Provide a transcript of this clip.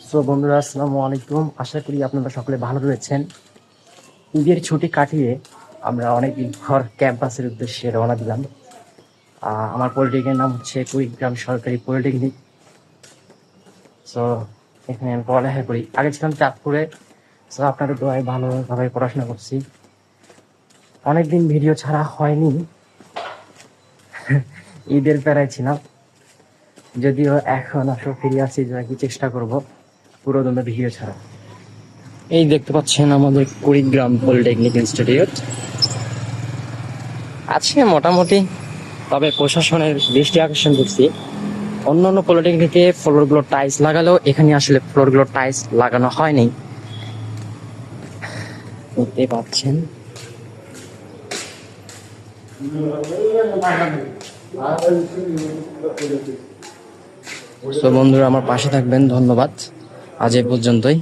So বন্ধুরা, আসসালামু আলাইকুম। আশা করি আপনারা সকলে ভালো রয়েছেন। ঈদের ছুটি কাটিয়ে আমরা অনেকদিন পর ক্যাম্পাসের উদ্দেশ্যে রওনা দিলাম। আমার পলিটেকনিকের নাম হচ্ছে কুড়িগ্রাম সরকারি পলিটেকনিক। সো এখানে আমি পড়ালেখা করি। আগে ছিলাম চাঁদপুরে। সো আপনাদের দোয়ায় ভালোভাবে পড়াশোনা করছি। অনেকদিন ভিডিও ছাড়া হয়নি, ঈদের প্যারায় ছিলাম। যদিও এখন আসলে ফিরে আসছি, কি চেষ্টা করব পুরো দমে ভিডিও ছাড়া। এই দেখতে পাচ্ছেন আমাদের কুড়িগ্রাম পলিটেকনিক ইনস্টিটিউট আছে মোটামুটি, তবে প্রশাসনের দৃষ্টি আকর্ষণ করছি। অন্যান্য পলিটেকনিকে ফ্লোরগুলো টাইলস লাগালেও এখানে আসলে ফ্লোরগুলো টাইলস লাগানো হয়নি, দেখতে পাচ্ছেন। তো বন্ধুরা, আমার পাশে থাকবেন। ধন্যবাদ। আজ এ পর্যন্তই।